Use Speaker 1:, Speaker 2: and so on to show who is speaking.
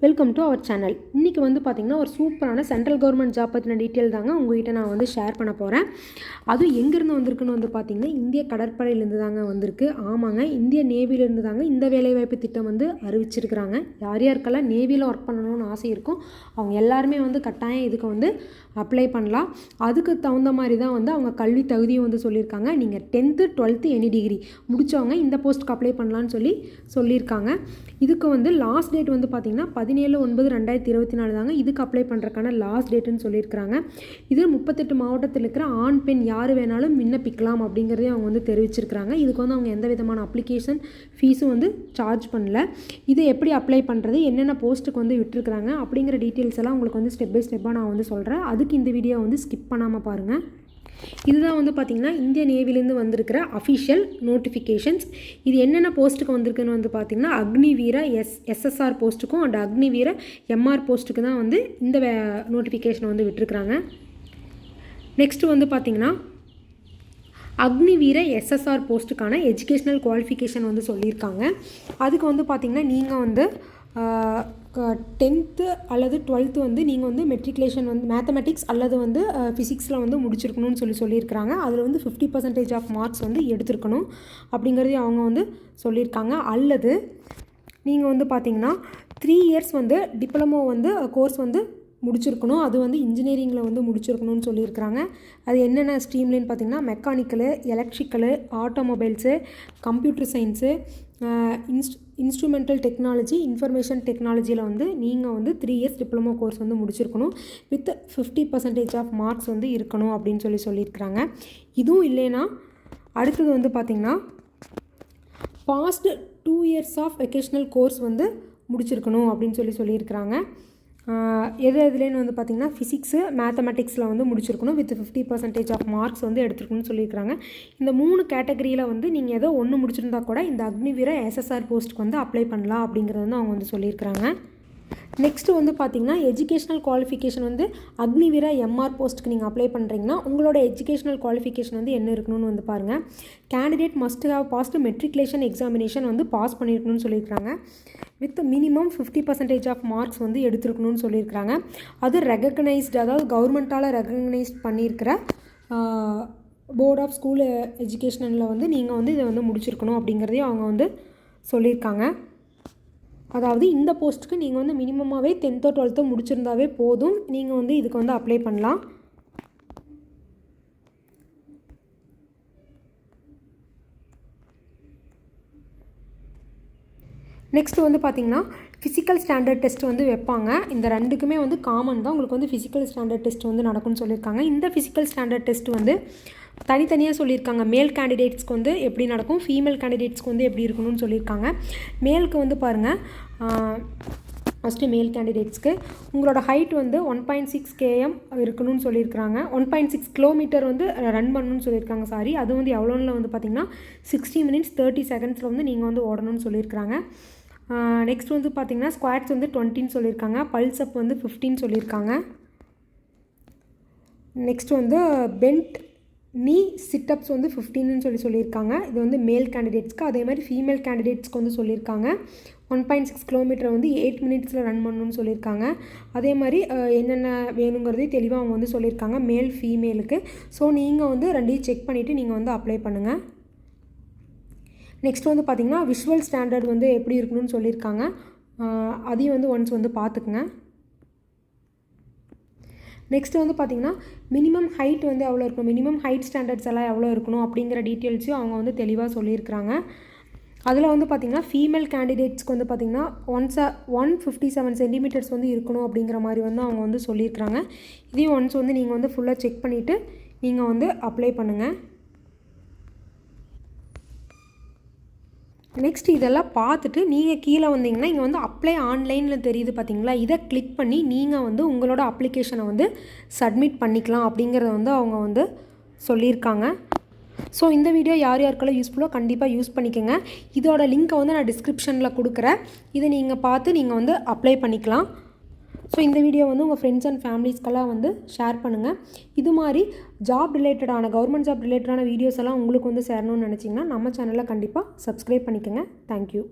Speaker 1: Welcome to our channel. இன்றைக்கி வந்து பார்த்திங்கன்னா ஒரு சூப்பரான சென்ட்ரல் கவர்மெண்ட் ஜாப் பற்றின டீட்டெயில் தாங்க உங்கள்கிட்ட நான் வந்து ஷேர் பண்ண போகிறேன். அதுவும் எங்கேருந்து வந்திருக்குன்னு வந்து பார்த்திங்கன்னா இந்திய கடற்படையிலேருந்து தாங்க வந்திருக்கு. ஆமாங்க, இந்திய நேவிலேருந்து தாங்க இந்த வேலைவாய்ப்பு திட்டம் வந்து அறிவிச்சிருக்கிறாங்க. யார் யாருக்கெல்லாம் நேவியில் ஒர்க் பண்ணணும்னு ஆசை இருக்கும் அவங்க எல்லாருமே வந்து கட்டாயம் இதுக்கு வந்து அப்ளை பண்ணலாம். அதுக்கு தகுந்த மாதிரி தான் வந்து அவங்க கல்வி தகுதியும் வந்து சொல்லியிருக்காங்க. நீங்கள் 10th 12th எனி டிகிரி முடித்தவங்க இந்த போஸ்ட்டுக்கு அப்ளை பண்ணலான்னு சொல்லியிருக்காங்க. இதுக்கு வந்து லாஸ்ட் டேட் வந்து பார்த்திங்கன்னா 17/9/2024 தாங்க இதுக்கு அப்ளை பண்ணுறதுக்கான லாஸ்ட் டேட்டுன்னு சொல்லியிருக்கிறாங்க. இது 38 மாவட்டத்தில் இருக்கிற ஆண் பெண் யார் வேணாலும் விண்ணப்பிக்கலாம் அப்படிங்கிறதையும் அவங்க வந்து தெரிவிச்சிருக்கிறாங்க. இதுக்கு வந்து அவங்க எந்த விதமான அப்ளிகேஷன் ஃபீஸும் வந்து சார்ஜ் பண்ணல. இதை எப்படி அப்ளை பண்ணுறது, என்னென்ன போஸ்ட்டுக்கு வந்து விட்டுருக்குறாங்க அப்படிங்கிற டீட்டெயில்ஸ் எல்லாம் உங்களுக்கு வந்து ஸ்டெப் பை ஸ்டெப்பாக நான் வந்து சொல்கிறேன். அதுக்கு இந்த வீடியோ வந்து ஸ்கிப் பண்ணாமல் பாருங்கள். இதுதான் வந்து பார்த்திங்கன்னா இந்திய நேவிலேருந்து வந்திருக்கிற அஃபிஷியல் நோட்டிஃபிகேஷன்ஸ். இது என்னென்ன போஸ்ட்டுக்கு வந்திருக்குன்னு வந்து பார்த்திங்கன்னா அக்னிவீர எஸ்எஸ்ஆர் போஸ்ட்டுக்கும் அண்ட் அக்னிவீர எம்ஆர் போஸ்ட்டுக்கு தான் வந்து இந்த நோட்டிஃபிகேஷனை வந்து விட்டுருக்குறாங்க. நெக்ஸ்ட்டு வந்து பார்த்திங்கன்னா அக்னிவீர எஸ்எஸ்ஆர் போஸ்ட்டுக்கான எஜுகேஷ்னல் குவாலிஃபிகேஷன் வந்து சொல்லியிருக்காங்க. அதுக்கு வந்து பார்த்திங்கன்னா நீங்கள் வந்து 10th அல்லது 12th வந்து நீங்கள் வந்து மெட்ரிகுலேஷன் வந்து மேத்தமெட்டிக்ஸ் அல்லது வந்து ஃபிசிக்ஸில் வந்து முடிச்சிருக்கணும்னு சொல்லியிருக்கிறாங்க. அதில் வந்து 50% ஆஃப் மார்க்ஸ் வந்து எடுத்துருக்கணும் அப்படிங்கிறதையும் அவங்க வந்து சொல்லியிருக்காங்க. அல்லது நீங்கள் வந்து பார்த்திங்கன்னா 3 years வந்து டிப்ளமோ வந்து கோர்ஸ் வந்து முடிச்சிருக்கணும். அது வந்து இன்ஜினியரிங்கில் வந்து முடிச்சிருக்கணும்னு சொல்லியிருக்கிறாங்க. அது என்னென்ன ஸ்ட்ரீம்லேன்னு பார்த்திங்கன்னா mechanical, electrical, automobiles, computer science, instrumental technology, information டெக்னாலஜியில் வந்து நீங்கள் வந்து 3 years டிப்ளமோ கோர்ஸ் வந்து முடிச்சிருக்கணும். வித் 50% ஆஃப் மார்க்ஸ் வந்து இருக்கணும் அப்படின்னு சொல்லியிருக்கிறாங்க. இதுவும் இல்லைன்னா அடுத்தது வந்து பார்த்திங்கன்னா past 2 years of vocational course வந்து முடிச்சிருக்கணும் அப்படின்னு சொல்லியிருக்கிறாங்க. எதுலேன்னு வந்து பார்த்திங்கன்னா ஃபிசிக்ஸு மேத்தமெட்டிக்ஸில் வந்து முடிச்சிருக்கணும். வித் 50% ஆஃப் மார்க்ஸ் வந்து எடுத்துருக்கணும்னு சொல்லியிருக்கிறாங்க. இந்த 3 கேட்டகரியில் வந்து நீங்கள் ஏதோ ஒன்று முடிச்சிருந்தா கூட இந்த அக்னிவீர எஸ்எஸ்ஆர் போஸ்ட்டுக்கு வந்து அப்ளை பண்ணலாம் அப்படிங்கிறது வந்து அவங்க வந்து சொல்லியிருக்கிறாங்க. நெக்ஸ்ட்டு வந்து பார்த்திங்கன்னா எஜுகேஷ்னல் குவாலிஃபிகேஷன் வந்து அக்னிவீர எம்ஆர் போஸ்ட்டுக்கு நீங்கள் அப்ளை பண்ணுறீங்கன்னா உங்களோட எஜுகேஷ்னல் குவாலிஃபிகேஷன் வந்து என்ன இருக்கணும்னு வந்து பாருங்கள். Candidate must have passed matriculation examination வந்து பாஸ் பண்ணியிருக்கணும்னு சொல்லியிருக்கிறாங்க. வித் மினிமம் 50% ஆஃப் மார்க்ஸ் வந்து எடுத்துருக்கணும்னு சொல்லியிருக்கிறாங்க. அது ரெகக்னைஸ்டு, அதாவது கவர்மெண்ட்டால் ரெகக்னைஸ்ட் பண்ணியிருக்கிற போர்ட் ஆஃப் ஸ்கூல் எஜுகேஷனில் வந்து நீங்கள் வந்து இதை வந்து முடிச்சிருக்கணும் அப்படிங்கிறதையும் அவங்க வந்து சொல்லியிருக்காங்க. அதாவது இந்த போஸ்ட்டுக்கு நீங்கள் வந்து மினிமமாகவே 10th 12th முடிச்சிருந்தாவே போதும், நீங்கள் வந்து இதுக்கு வந்து அப்ளை பண்ணலாம். நெக்ஸ்ட்டு வந்து பார்த்திங்கன்னா ஃபிசிக்கல் ஸ்டாண்டர்ட் டெஸ்ட் வந்து வைப்பாங்க. இந்த ரெண்டுக்குமே வந்து காமன் தான். உங்களுக்கு வந்து ஃபிசிக்கல் ஸ்டாண்டர்ட் டெஸ்ட் வந்து நடக்கும்னு சொல்லியிருக்காங்க. இந்த ஃபிசிக்கல் ஸ்டாண்டர்ட் டெஸ்ட் வந்து தனித்தனியாக சொல்லியிருக்காங்க. மேல் கேண்டிடேட்ஸ்க்கு வந்து எப்படி நடக்கும், ஃபீமேல் கேண்டிடேட்ஸ்க்கு வந்து எப்படி இருக்கணும்னு சொல்லியிருக்காங்க. மேலுக்கு வந்து பாருங்கள், ஃபஸ்ட்டு மேல் கேண்டிடேட்ஸ்க்கு உங்களோட ஹைட் வந்து 1.6 km இருக்கணும்னு சொல்லியிருக்கிறாங்க. 1.6 kilometer வந்து ரன் பண்ணணும்னு சொல்லியிருக்காங்க. அது வந்து எவ்வளோன்னு வந்து பார்த்திங்கன்னா 60 minutes 30 seconds வந்து நீங்கள் வந்து ஓடணும்னு சொல்லியிருக்கிறாங்க. நெக்ஸ்ட் வந்து பார்த்திங்கன்னா ஸ்குவாட்ஸ் வந்து 20ன்னு சொல்லியிருக்காங்க. பல்ஸ் அப் வந்து 15 சொல்லியிருக்காங்க. நெக்ஸ்ட் வந்து பெண்ட் நீ சிட்டப்ஸ் வந்து 15ன்னு சொல்லியிருக்காங்க. இது வந்து மேல் கேண்டிடேட்ஸ்க்கு. அதே மாதிரி ஃபீமேல் கேண்டிடேட்ஸ்க்கு வந்து சொல்லியிருக்காங்க 1.6 kilometer வந்து 8 minutesல ரன் பண்ணணும்னு சொல்லியிருக்காங்க. அதே மாதிரி என்னென்ன வேணுங்கிறதையும் தெளிவாக அவங்க வந்து சொல்லியிருக்காங்க மேல் ஃபீமேலுக்கு. ஸோ நீங்கள் வந்து ரெண்டையும் செக் பண்ணிவிட்டு நீங்கள் வந்து அப்ளை பண்ணுங்கள். நெக்ஸ்ட் வந்து பார்த்திங்கன்னா விஷுவல் ஸ்டாண்டர்ட் வந்து எப்படி இருக்கணும்னு சொல்லியிருக்காங்க. அதையும் வந்து ஒன்ஸ் வந்து பார்த்துக்குங்க. நெக்ஸ்ட்டு வந்து பார்த்திங்கன்னா மினிமம் ஹைட் வந்து எவ்வளோ இருக்கணும், மினிமம் ஹைட் ஸ்டாண்டர்ட்ஸ் எல்லாம் எவ்வளோ இருக்கணும் அப்படிங்கிற டீட்டெயில்ஸையும் அவங்க வந்து தெளிவாக சொல்லியிருக்கிறாங்க. அதில் வந்து பார்த்திங்கன்னா ஃபீமேல் கேண்டிடேட்ஸ்க்கு வந்து பார்த்திங்கன்னா 157 centimeters வந்து இருக்கணும் அப்படிங்கிற மாதிரி வந்து அவங்க வந்து சொல்லியிருக்கிறாங்க. இதையும் ஒன்ஸ் வந்து நீங்கள் வந்து ஃபுல்லாக செக் பண்ணிவிட்டு நீங்கள் வந்து அப்ளை பண்ணுங்கள். நெக்ஸ்ட் இதெல்லாம் பார்த்துட்டு நீங்கள் கீழே வந்தீங்கன்னா இங்கே வந்து அப்ளை ஆன்லைனில் தெரியுது பார்த்தீங்களா, இதை கிளிக் பண்ணி நீங்கள் வந்து உங்களோட அப்ளிகேஷனை வந்து சப்மிட் பண்ணிக்கலாம் அப்படிங்கிறத வந்து அவங்க வந்து சொல்லியிருக்காங்க. ஸோ இந்த வீடியோ யார் யாருக்கெல்லாம் யூஸ்ஃபுல்லோ கண்டிப்பாக யூஸ் பண்ணிக்கோங்க. இதோட லிங்க்கை வந்து நான் டிஸ்கிரிப்ஷனில் கொடுக்குறேன். இதை நீங்கள் பார்த்து நீங்கள் வந்து அப்ளை பண்ணிக்கலாம். ஸோ இந்த வீடியோ வந்து உங்கள் ஃப்ரெண்ட்ஸ் அண்ட் ஃபேமிலிஸ்க்கெல்லாம் வந்து ஷேர் பண்ணுங்கள். இது மாதிரி கவர்மெண்ட் ஜாப் ரிலேட்டடான வீடியோஸ் எல்லாம் உங்களுக்கு வந்து சேரணும்னு நினச்சிங்கன்னா நம்ம சேனலில் கண்டிப்பாக சப்ஸ்கிரைப் பண்ணிக்கோங்க. தேங்க்யூ.